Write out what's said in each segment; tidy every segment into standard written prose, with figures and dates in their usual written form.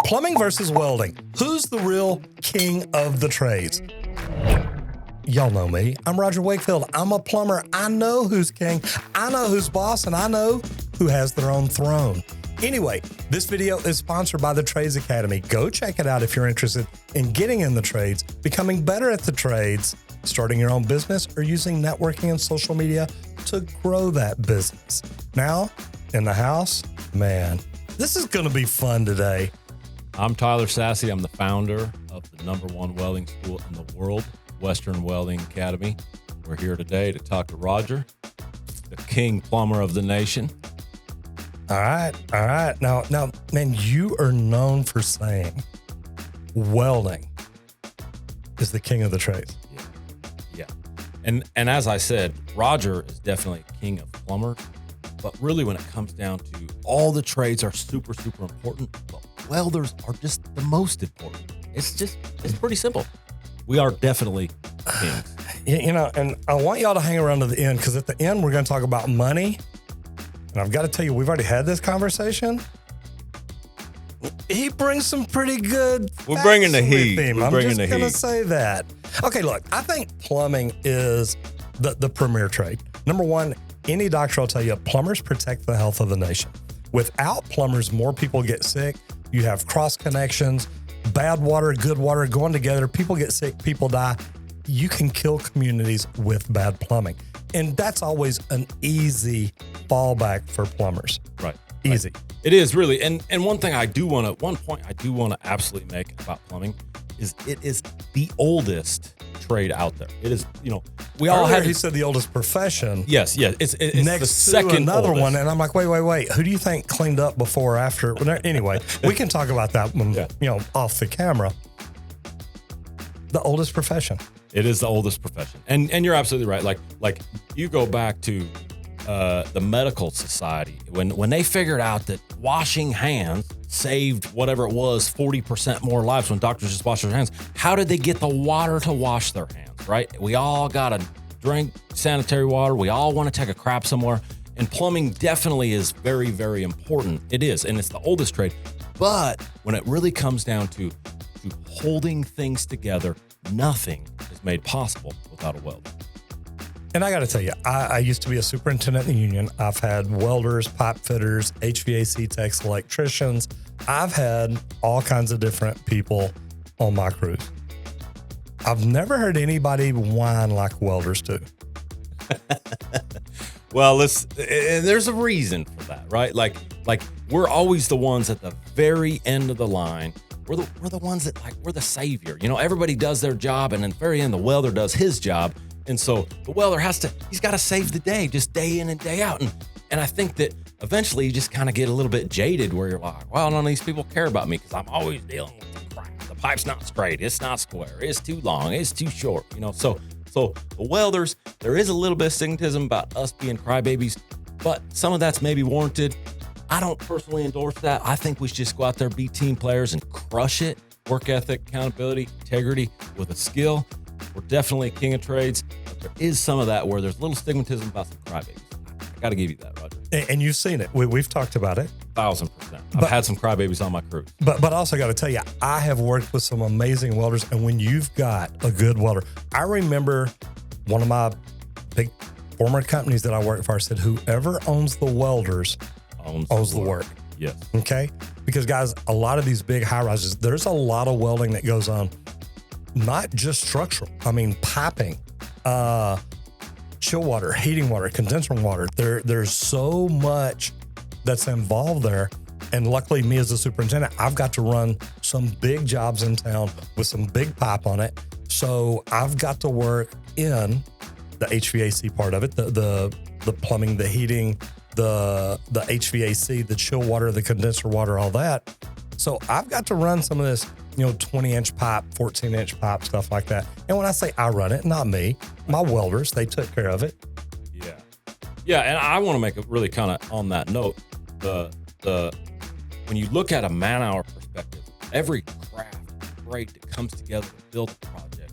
Plumbing versus welding. Who's the real king of the trades? Y'all know me. I'm Roger Wakefield. I'm a plumber. I know who's king. I know who's boss, and I know who has their own throne. Anyway, this video is sponsored by the Trades Academy. Go check it out if you're interested in getting in the trades, becoming better at the trades, starting your own business, or using networking and social media to grow that business. Now, in the house, man, this is going to be fun today. I'm Tyler Sassy. I'm the founder of the #1 welding school in the world, Western Welding Academy. We're here today to talk to Roger, the king plumber of the nation. All right. Now, man, you are known for saying welding is the king of the trades. Yeah. And as I said, Roger is definitely king of plumbers, but really when it comes down to all the trades are super, super important, but welders are just the most important. It's pretty simple. We are definitely kings. You know, and I want y'all to hang around to the end, because at the end, we're going to talk about money. And I've got to tell you, we've already had this conversation. He brings some pretty good We're bringing the facts heat. with him. We're I'm bringing just the going to heat. say that. Okay, look, I think plumbing is the premier trade. Number one, any doctor will tell you, plumbers protect the health of the nation. Without plumbers, more people get sick. You have cross connections, bad water, good water going together. People get sick, people die. You can kill communities with bad plumbing. And that's always an easy fallback for plumbers. Right. Easy. Right. It is really. And one point I do want to absolutely make about plumbing is it is the oldest trade out there. It is, we all Earlier had. he said the oldest profession. Yes. It's Next the to second another oldest. one. And I'm like, wait. Who do you think cleaned up before or after? Anyway, we can talk about that when, off the camera. The oldest profession. It is the oldest profession. And you're absolutely right. Like you go back to the medical society when they figured out that washing hands saved whatever it was 40% more lives when doctors just wash their hands. How did they get the water to wash their hands, right? We all got to drink sanitary water. We all want to take a crap somewhere. And plumbing definitely is very, very important. It is, and it's the oldest trade. But when it really comes down to holding things together, nothing is made possible without a welder. And I got to tell you, I used to be a superintendent in the union. I've had welders, pipe fitters, HVAC techs, electricians. I've had all kinds of different people on my crews. I've never heard anybody whine like welders do. Well, there's a reason for that, right? Like we're always the ones at the very end of the line. We're the ones that we're the savior. Everybody does their job, and at the very end, the welder does his job. And so the welder he's got to save the day, just day in and day out. And I think that eventually you just kind of get a little bit jaded where you're like, well, none of these people care about me because I'm always dealing with the crap. The pipe's not straight. It's not square. It's too long. It's too short. So the welders, there is a little bit of stigmatism about us being crybabies, but some of that's maybe warranted. I don't personally endorse that. I think we should just go out there, be team players, and crush it. Work ethic, accountability, integrity with a skill. We're definitely a king of trades, but there is some of that where there's a little stigmatism about some crybabies. I got to give you that, Roger. And you've seen it. We've talked about it. 1,000%. I've had some crybabies on my crew. But I also got to tell you, I have worked with some amazing welders. And when you've got a good welder, I remember one of my big former companies that I worked for said, whoever owns the welders owns the work. Yes. Okay? Because guys, a lot of these big high rises, there's a lot of welding that goes on. Not just structural. I mean, piping, chill water, heating water, condenser water. There's so much that's involved there. And luckily, me as a superintendent, I've got to run some big jobs in town with some big pipe on it. So I've got to work in the HVAC part of it, the plumbing, the heating, the HVAC, the chill water, the condenser water, all that. So I've got to run some of this 20-inch pipe, 14-inch pipe, stuff like that. And when I say I run it, not me, my welders, they took care of it. Yeah. And I want to make it really kind of on that note, when you look at a man-hour perspective, every craft trade that comes together to build a project,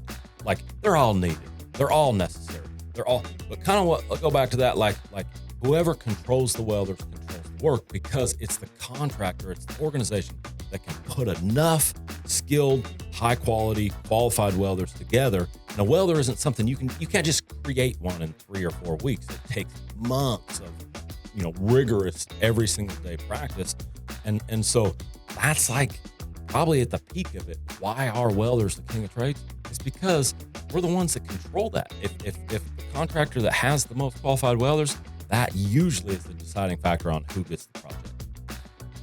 they're all needed. They're all necessary. But kind of go back to that, like whoever controls the welders controls the work, because it's the contractor, it's the organization that can put enough skilled, high quality, qualified welders together. And a welder isn't something you can't just create one in 3 or 4 weeks. It takes months of, rigorous every single day practice. And so that's like probably at the peak of it. Why are welders the king of trades? It's because we're the ones that control that. If the contractor that has the most qualified welders, that usually is the deciding factor on who gets the project.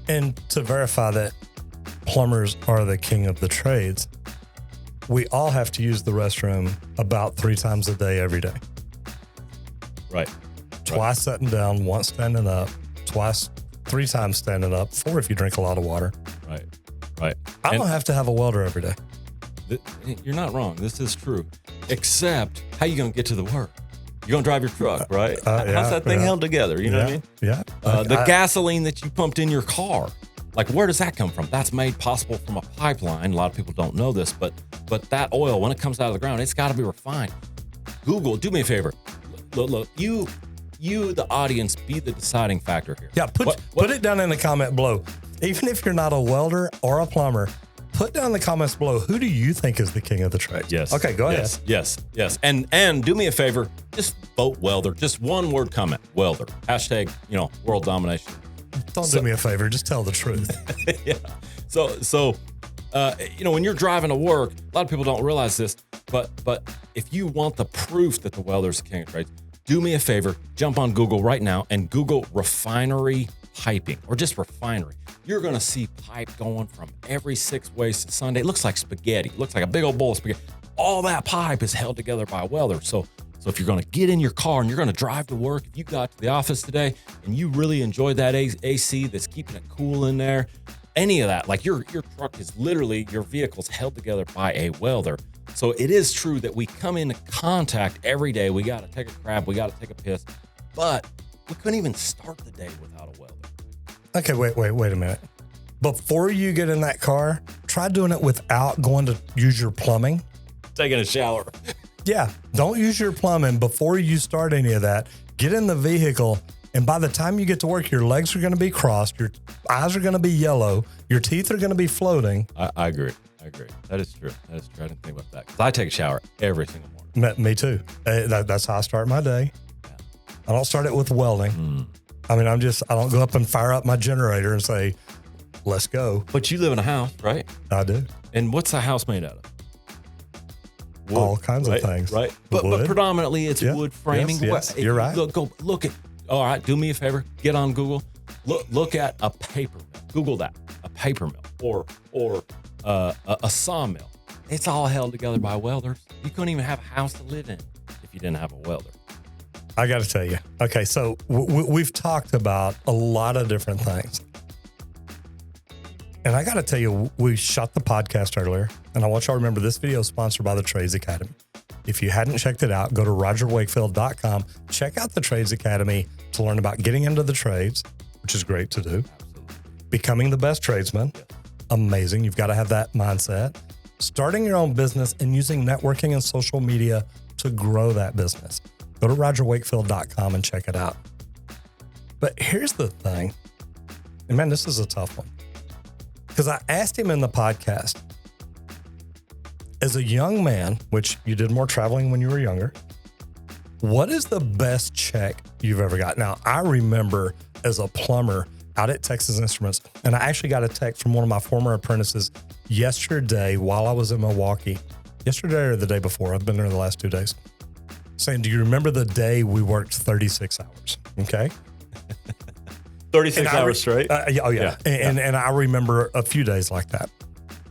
And to verify that plumbers are the king of the trades, we all have to use the restroom about 3 times a day, every day. Right. Twice sitting down, once standing up, 3 times standing up, 4 if you drink a lot of water. Right. I don't have to have a welder every day. You're not wrong. This is true. Except, how you going to get to the work? You're going to drive your truck, right? How's that thing held together? You know what I mean? Yeah. The gasoline that you pumped in your car, like, where does that come from? That's made possible from a pipeline. A lot of people don't know this, but that oil, when it comes out of the ground, it's got to be refined. Google, do me a favor. Look, you, the audience, be the deciding factor here. Yeah, put it down in the comment below. Even if you're not a welder or a plumber, put down in the comments below, who do you think is the king of the trades? Yes. Okay, go ahead. Yes. And do me a favor, just vote welder. Just one word comment, welder. Hashtag, world domination. Don't do me a favor, just tell the truth. Yeah. So, when you're driving to work, a lot of people don't realize this, but if you want the proof that the welder's the king of trades, do me a favor, jump on Google right now and Google refinery piping or just refinery. You're going to see pipe going from every 6 ways to Sunday. It looks like spaghetti. It looks like a big old bowl of spaghetti. All that pipe is held together by a welder. So if you're going to get in your car and you're going to drive to work, if you got to the office today and you really enjoyed that AC that's keeping it cool in there, any of that, like your truck is literally, your vehicle's held together by a welder. So it is true that we come into contact every day. We got to take a crap. We got to take a piss. But we couldn't even start the day without a welder. Okay, wait a minute. Before you get in that car, try doing it without going to use your plumbing. Taking a shower. Yeah, don't use your plumbing before you start any of that. Get in the vehicle, and by the time you get to work, your legs are going to be crossed, your eyes are going to be yellow, your teeth are going to be floating. I agree. That is true. I didn't think about that because I take a shower every single morning. Me too. That's how I start my day. Yeah. I don't start it with welding. I mean, I don't go up and fire up my generator and say, let's go. But you live in a house, right? I do. And what's the house made out of? Wood, all kinds of things. Right. But predominantly it's wood framing. Yes, you're right. Look at, all right, do me a favor. Get on Google. Look at a paper mill. Google that. A paper mill or a sawmill. It's all held together by welders. You couldn't even have a house to live in if you didn't have a welder. I got to tell you. Okay, so we've talked about a lot of different things. And I got to tell you, we shot the podcast earlier, and I want y'all to remember this video is sponsored by the Trades Academy. If you hadn't checked it out, go to rogerwakefield.com. Check out the Trades Academy to learn about getting into the trades, which is great to do. Absolutely. Becoming the best tradesman. Yes. Amazing. You've got to have that mindset. Starting your own business and using networking and social media to grow that business. Go to rogerwakefield.com and check it out. But here's the thing. And man, this is a tough one. Because I asked him in the podcast, as a young man, which you did more traveling when you were younger, what is the best check you've ever got? Now, I remember as a plumber out at Texas Instruments, and I actually got a text from one of my former apprentices yesterday while I was in Milwaukee. Yesterday or the day before. I've been there the last 2 days. Saying, do you remember the day we worked 36 hours? Okay. 36 hours straight? Yeah. And I remember a few days like that.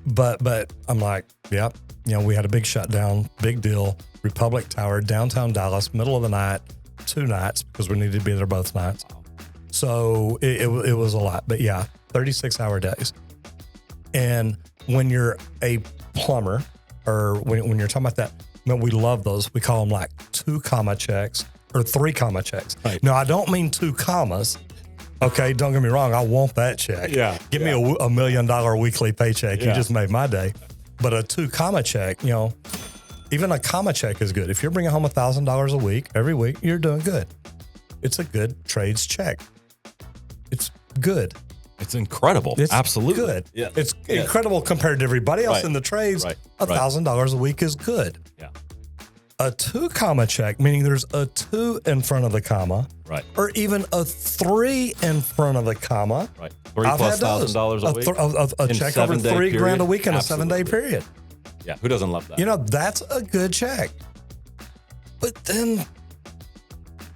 But I'm like, yep. We had a big shutdown, big deal. Republic Tower, downtown Dallas, middle of the night, 2 nights because we needed to be there both nights. So it was a lot. But yeah, 36-hour days. And when you're a plumber or when you're talking about that, man, we love those. We call them like 2 comma checks or 3 comma checks. Right. Now, I don't mean 2 commas. Okay, don't get me wrong. I want that check. Yeah. Give me a $1 million weekly paycheck. You just made my day. But a 2 comma check, even a comma check is good. If you're bringing home $1,000 a week, every week, you're doing good. It's a good trades check. It's good. It's incredible. It's absolutely good. Yeah, It's incredible compared to everybody else Right. in the trades. Right. $1,000 a week is good. Yeah. A 2 comma check, meaning there's a 2 in front of the comma, Right. or even a 3 in front of the comma. Right. $3 I've plus had those. $1,000 a week. A In check over 7-day $3,000 period? a week in Absolutely. a 7-day period. Yeah. Who doesn't love that? You know, that's a good check. But then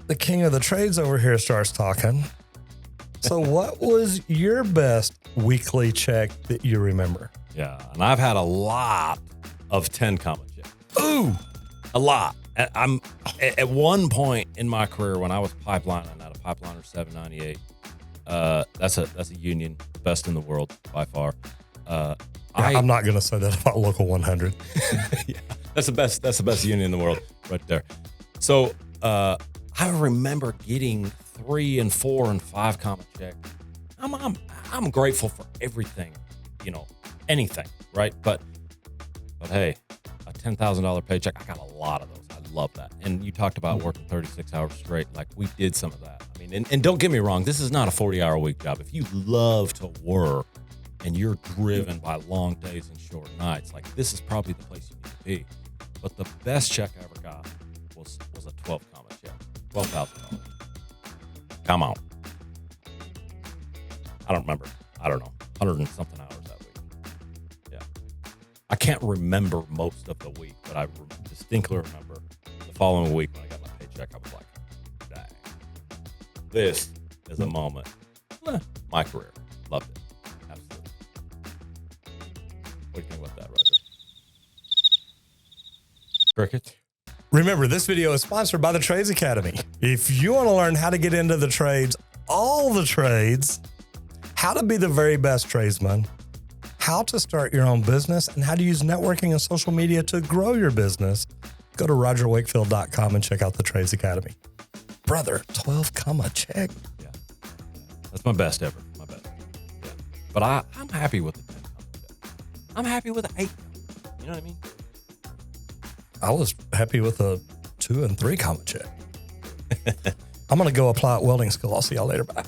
the king of the trades over here starts talking. So what was your best weekly check that you remember? Yeah. And I've had a lot of 10 comma checks. Ooh, A lot. I'm at one point in my career when I was pipelining at a pipeliner 798. That's a union, best in the world by far. I'm not going to say that about Local 100. Yeah, that's the best union in the world right there. So I remember getting 3 and 4 and 5 comma checks. I'm grateful for everything, anything, right? But hey, a $10,000 paycheck, I got a lot of those. I love that. And you talked about working 36 hours straight. Like, we did some of that. I mean, and don't get me wrong, this is not a 40-hour a week job. If you love to work and you're driven by long days and short nights, like, this is probably the place you need to be. But the best check I ever got was a 12 comma check, $12,000. Come on. I don't remember. I don't know, 100 and something hours that week. Yeah. I can't remember most of the week, but I distinctly remember the following week when I got my paycheck, I was like, dang, this is a moment. My career. Loved it. Absolutely. What do you think about that, Roger? Cricket? Remember, this video is sponsored by the Trades Academy. If you want to learn how to get into the trades, all the trades, how to be the very best tradesman, how to start your own business, and how to use networking and social media to grow your business, go to rogerwakefield.com and check out the Trades Academy. Brother, 12 comma check. Yeah. That's my best ever. My best. Yeah. But I'm happy with the 10 comma check. I'm happy with the 8. You know what I mean? I was happy with a 2 and 3 comma check. I'm going to go apply at welding school. I'll see y'all later. Bye.